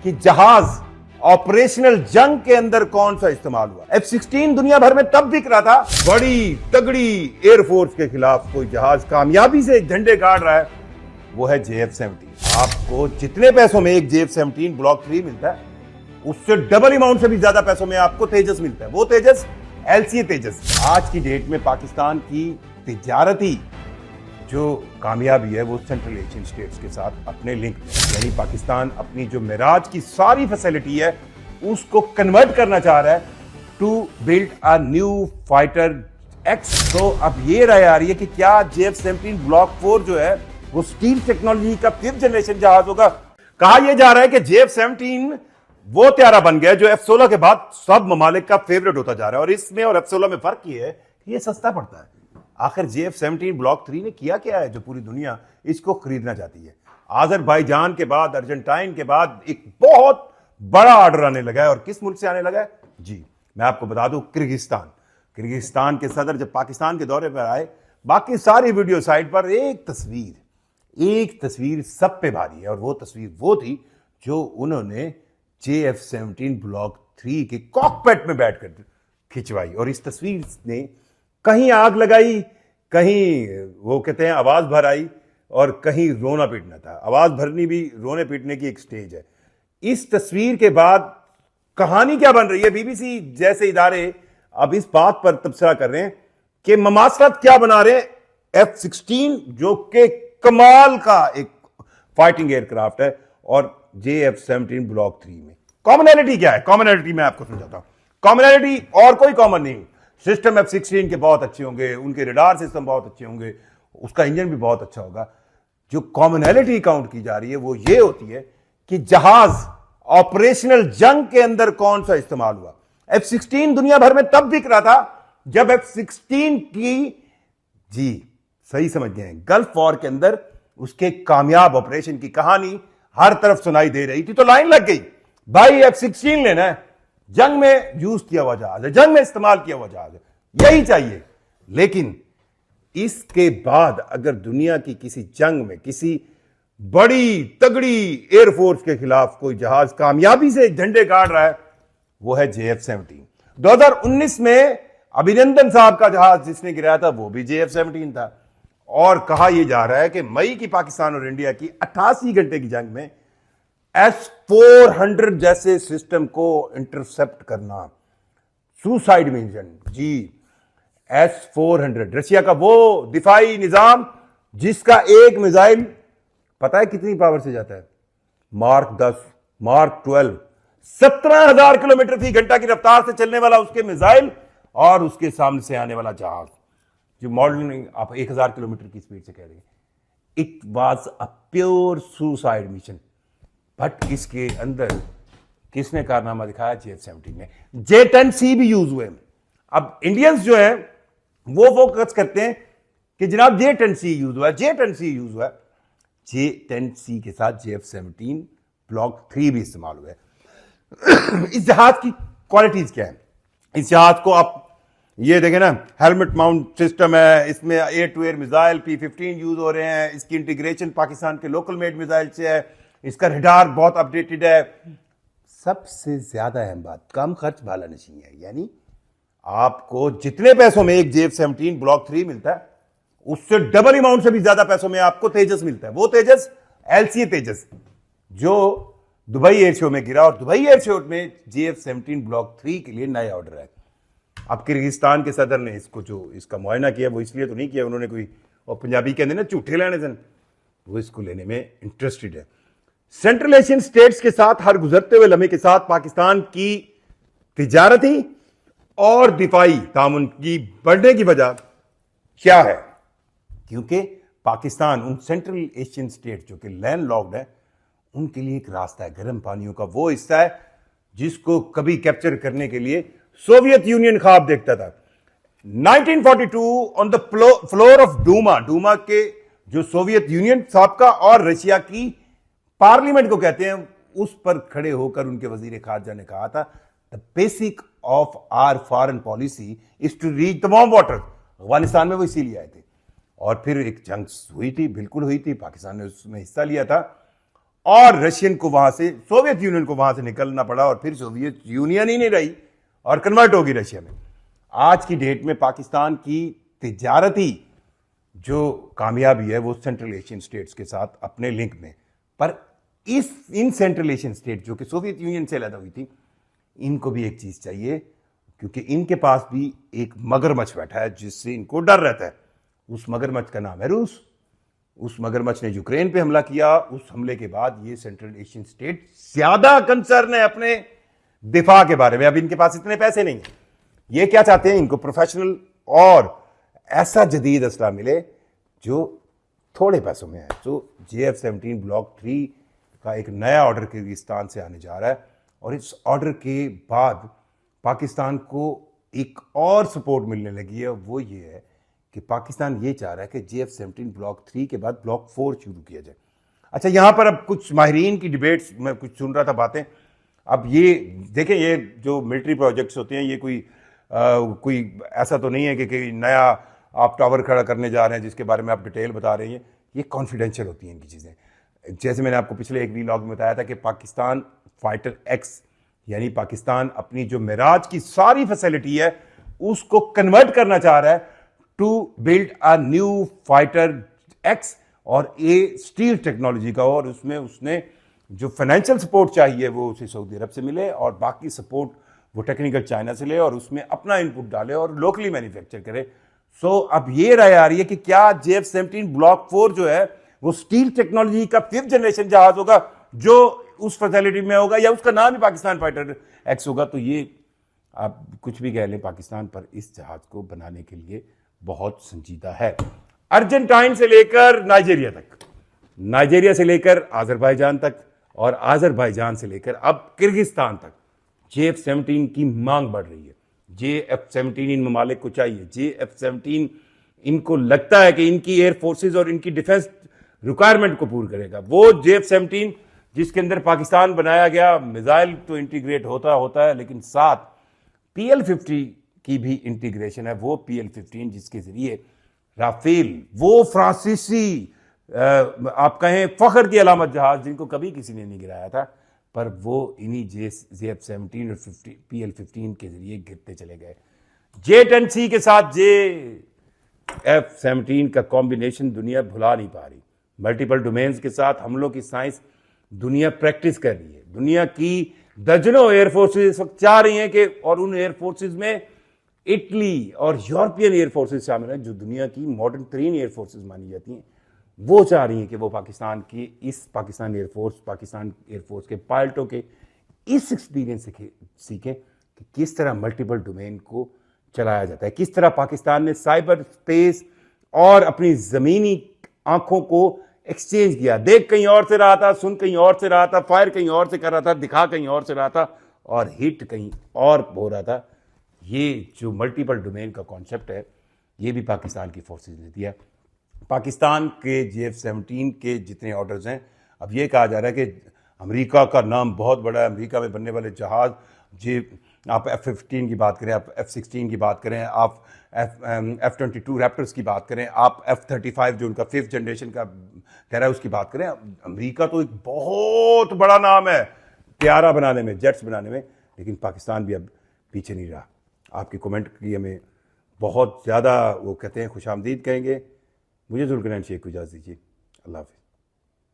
कि जहाज ऑपरेशनल जंग के अंदर कौन सा इस्तेमाल हुआ। F-16 दुनिया भर में तब बिक रहा था, बड़ी तगड़ी एयरफोर्स के खिलाफ कोई जहाज कामयाबी से झंडे गाड़ रहा है, वो है JF-17। आपको जितने पैसों में एक JF-17 ब्लॉक 3 मिलता है, उससे डबल अमाउंट से भी ज्यादा पैसों में आपको तेजस मिलता है। वो तेजस LCA तेजस। आज की डेट में पाकिस्तान की तिजारती जो कामयाबी है वो सेंट्रल एशियन स्टेट्स के साथ अपने लिंक में, यानी पाकिस्तान अपनी जो मिराज की सारी फैसिलिटी है उसको कन्वर्ट करना चाह रहा है to build a new fighter X. तो अब ये राय आ रही है कि क्या JF-17 ब्लॉक 4 जो है वो स्टील टेक्नोलॉजी का 5th जनरेशन जहाज होगा। कहा यह जा रहा है कि JF-17 वो त्यारा बन गया जो F-16 के बाद सब ममालिक का फेवरेट होता जा रहा है। और इसमें और F-16 में फर्क ये है कि ये सस्ता पड़ता है। आखिर JF-17 ब्लॉक 3 ने किया क्या है जो पूरी दुनिया इसको खरीदना चाहती है। अजरबैजान के बाद, अर्जेंटाइन के बाद एक बहुत बड़ा ऑर्डर आने लगा है। और किस मुल्क से आने लगा है जी, मैं आपको बता दूं, किर्गिस्तान के सदर जब पाकिस्तान के दौरे पर आए, बाकी सारी वीडियो साइट पर एक तस्वीर सब पे भारी है। और वो तस्वीर वो थी जो उन्होंने JF-17 ब्लॉक 3 के कॉकपिट में बैठकर खिंचवाई। और इस तस्वीर ने कहीं आग लगाई, कहीं वो कहते हैं आवाज भर आई, और कहीं रोना पीटना था। आवाज भरनी भी रोने पीटने की एक स्टेज है। इस तस्वीर के बाद कहानी क्या बन रही है, BBC जैसे इदारे अब इस बात पर तबसरा कर रहे हैं कि ममासलत क्या बना रहे हैं F-16 जो कि कमाल का एक फाइटिंग एयरक्राफ्ट है, और JF-17 ब्लॉक 3 में कॉमनैलिटी क्या है। कॉमनैलिटी मैं आपको समझाता हूं। कॉमनैलिटी और कोई कॉमन नहीं। सिस्टम F-16 के बहुत अच्छे होंगे, उनके रडार सिस्टम बहुत अच्छे होंगे, उसका इंजन भी बहुत अच्छा होगा। जो कॉमनैलिटी काउंट की जा रही है वो ये होती है कि जहाज ऑपरेशनल जंग के अंदर कौन सा इस्तेमाल हुआ। F-16 दुनिया भर में तब बिक रहा था जब F-16 की, जी सही समझ गए, गल्फ वॉर के अंदर उसके कामयाब ऑपरेशन की कहानी हर तरफ सुनाई दे रही थी। तो लाइन लग गई, भाई F-16 लेना है, जंग में यूज किया हुआ जहाज है, जंग में इस्तेमाल किया हुआ जहाज है, यही चाहिए। लेकिन इसके बाद अगर दुनिया की किसी जंग में किसी बड़ी तगड़ी एयरफोर्स के खिलाफ कोई जहाज कामयाबी से झंडे गाड़ रहा है, वो है JF-17। 2019 में अभिनंदन साहब का जहाज जिसने गिराया था वो भी JF-17 था। और कहा यह जा रहा है कि मई की पाकिस्तान और इंडिया की 88 घंटे की जंग में S-400 जैसे सिस्टम को इंटरसेप्ट करना, सुसाइड मिशन, जी S-400 रशिया का वो दिफाई निजाम जिसका एक मिसाइल पता है कितनी पावर से जाता है, मार्क 10, मार्क 12, 17,000 किलोमीटर फी घंटा की रफ्तार से चलने वाला उसके मिसाइल, और उसके सामने से आने वाला जहाज जो मॉडलिंग आप 1,000 किलोमीटर की स्पीड से कह रहे हैं। It was a pure suicide mission. But इसके अंदर किसने कारनामा दिखाया? JF-17 ने। J-10C भी यूज हुए। अब इंडियंस जो है वो फोकस करते हैं कि जनाब J-10C यूज हुआ, J-10C यूज हुआ। J-10C के साथ JF-17 ब्लॉक 3 भी इस्तेमाल हुआ है। इस जहाज की क्वालिटीज क्या है? इस जहाज को आप ये देखें ना, हेलमेट माउंट सिस्टम है, इसमें air to air missile P-15 use हो रहे हैं, इसकी इंटीग्रेशन पाकिस्तान के लोकल मेड मिसाइल से है, इसका रडार बहुत अपडेटेड है। सबसे ज्यादा अहम बात, कम खर्च भाला नशीं है। यानी आपको जितने पैसों में एक JF-17 ब्लॉक 3 मिलता है, उससे डबल अमाउंट से भी ज्यादा पैसों में आपको तेजस मिलता है। वो तेजस LCA तेजस जो दुबई एयर शो में गिरा, और दुबई एयर शो में JF-17 ब्लॉक 3 के लिए नया ऑर्डर है। अब किर्गिस्तान के सदर ने इसको जो इसका मुआयना किया वो इसलिए तो नहीं किया उन्होंने कोई, और पंजाबी कहते ना झूठे लेने सन, वो इसको लेने में इंटरेस्टेड है। सेंट्रल एशियन स्टेट्स के साथ हर गुजरते हुए लम्हे के साथ पाकिस्तान की तिजारती और दिफाई तामुन की बढ़ने की वजह क्या है? क्योंकि पाकिस्तान उन सेंट्रल एशियन स्टेट जो कि लैंड लॉक्ड है, उनके लिए एक रास्ता है, गर्म पानियों का वो हिस्सा है जिसको कभी कैप्चर करने के लिए सोवियत यूनियन ख्वाब देखता था। 1942 on the floor of Duma के जो सोवियत यूनियन साबका और रशिया की पार्लियामेंट को कहते हैं, उस पर खड़े होकर उनके वजीर खारजा ने कहा था, the basic of our foreign policy is to reach the warm water. Afghanistan में वो इसीलिए आए थे। और फिर एक जंग हुई थी, बिल्कुल हुई थी, पाकिस्तान ने उसमें हिस्सा लिया था, और रशियन को वहां से, सोवियत यूनियन को वहां से निकलना पड़ा और फिर सोवियत यूनियन ही नहीं रही और कन्वर्ट होगी रशिया में। आज की डेट में पाकिस्तान की तिजारती जो कामयाबी है वो सेंट्रल एशियन स्टेट्स के साथ अपने लिंक में, पर इन सेंट्रल एशियन स्टेट जो कि सोवियत यूनियन से अलग हुई थी, इनको भी एक चीज चाहिए, क्योंकि इनके पास भी एक मगरमच्छ बैठा है जिससे इनको डर रहता है। उस मगरमच्छ का नाम है रूस। उस मगरमच्छ ने यूक्रेन पे हमला किया। उस हमले के बाद ये सेंट्रल एशियन स्टेट ज्यादा कंसर्न है अपने दिफा के बारे में। अब इनके पास इतने पैसे नहीं है। ये क्या चाहते हैं, इनको प्रोफेशनल और ऐसा जदीद असला मिले जो थोड़े पैसों में है। तो JF-17 ब्लॉक 3 का एक नया ऑर्डर किर्गिस्तान से आने जा रहा है और इस ऑर्डर के बाद पाकिस्तान को एक और सपोर्ट मिलने लगी है। वो ये है कि पाकिस्तान ये चाह रहा है कि JF-17 ब्लॉक 3 के बाद ब्लॉक 4 शुरू किया जाए। अच्छा, यहां पर अब कुछ माहिरीन की डिबेट्स मैं कुछ सुन रहा था बातें। अब ये देखें, ये जो मिलिट्री प्रोजेक्ट्स होते हैं ये कोई ऐसा तो नहीं है कि नया आप टावर खड़ा करने जा रहे हैं जिसके बारे में आप डिटेल बता रहे हैं। ये कॉन्फिडेंशियल होती हैं इनकी चीज़ें। जैसे मैंने आपको पिछले एक व्लॉग में बताया था कि पाकिस्तान फाइटर एक्स यानी पाकिस्तान अपनी जो मिराज की सारी फैसिलिटी है उसको कन्वर्ट करना चाह रहा है to build a new fighter X और ए स्टील टेक्नोलॉजी का। और उसमें उसने जो फाइनेंशियल सपोर्ट चाहिए वो उसे सऊदी अरब से मिले और बाकी सपोर्ट वो टेक्निकल चाइना से ले और उसमें अपना इनपुट डाले और लोकली मैन्युफैक्चर करे। सो अब ये राय आ रही है कि क्या JF-17 ब्लॉक 4 जो है वो स्टील टेक्नोलॉजी का 5th जनरेशन जहाज होगा जो उस फैसिलिटी में होगा, या उसका नाम ही पाकिस्तान फाइटर एक्स होगा। तो ये आप कुछ भी कह लें, पाकिस्तान पर इस जहाज को बनाने के लिए बहुत संजीदा है। अर्जेंटाइन से लेकर नाइजीरिया तक, नाइजीरिया से लेकर आजरबाईजान तक और आजरबाईजान से लेकर अब किर्गिस्तान तक JF-17 की मांग बढ़ रही है। JF-17 इन ममालिक को चाहिए। JF-17 इनको लगता है कि इनकी एयर फोर्सेस और इनकी डिफेंस रिक्वायरमेंट को पूरा करेगा। वो JF-17 जिसके अंदर पाकिस्तान बनाया गया, मिसाइल तो इंटीग्रेट होता है लेकिन साथ PL-50 की भी इंटीग्रेशन है। वो PL-15 जिसके जरिए राफेल, वो फ्रांसीसी आप कहें फख्र की अलामत जहाज जिनको कभी किसी ने नहीं गिराया था, पर वो इन्हीं JF-17 और PL-15 के जरिए गिरते चले गए। J-10C के साथ JF-17 का कॉम्बिनेशन दुनिया भुला नहीं पा रही। मल्टीपल डोमेन्स के साथ हमलों की साइंस दुनिया प्रैक्टिस कर रही है। दुनिया की दर्जनों एयरफोर्सेज इस वक्त चाह रही हैं कि, और उन एयरफोर्सेज में इटली और यूरोपियन एयरफोर्सेज शामिल हैं जो दुनिया की मॉडर्न तरीन एयरफोर्सेज मानी जाती हैं। वो चाह रही हैं कि वो पाकिस्तान एयरफोर्स के पायलटों के इस एक्सपीरियंस से सीखें कि किस तरह मल्टीपल डोमेन को चलाया जाता है, किस तरह पाकिस्तान ने साइबर स्पेस और अपनी ज़मीनी आंखों को एक्सचेंज किया। देख कहीं और से रहा था, सुन कहीं और से रहा था, फायर कहीं और से कर रहा था, दिखा कहीं और से रहा था और हिट कहीं और हो रहा था। ये जो मल्टीपल डोमेन का कॉन्सेप्ट है ये भी पाकिस्तान की फोर्सेज ने दिया। पाकिस्तान के JF-17 के जितने ऑर्डर्स हैं, अब ये कहा जा रहा है कि अमेरिका का नाम बहुत बड़ा है। अमेरिका में बनने वाले जहाज, आप F-15 की बात करें, आप F-16 की बात करें, आप F-22 रैप्टर्स की बात करें, आप F-35 जो उनका 5th जनरेशन का कह रहा है उसकी बात करें। अमेरिका तो एक बहुत बड़ा नाम है त्यारा बनाने में, जेट्स बनाने में, लेकिन पाकिस्तान भी अब पीछे नहीं रहा। आपकी कमेंट की हमें बहुत ज़्यादा वो कहते हैं खुशामदीद कहेंगे। मुझे जुल्करनैन शेख को इजाज़त दीजिए। अल्लाह हाफ़िज़।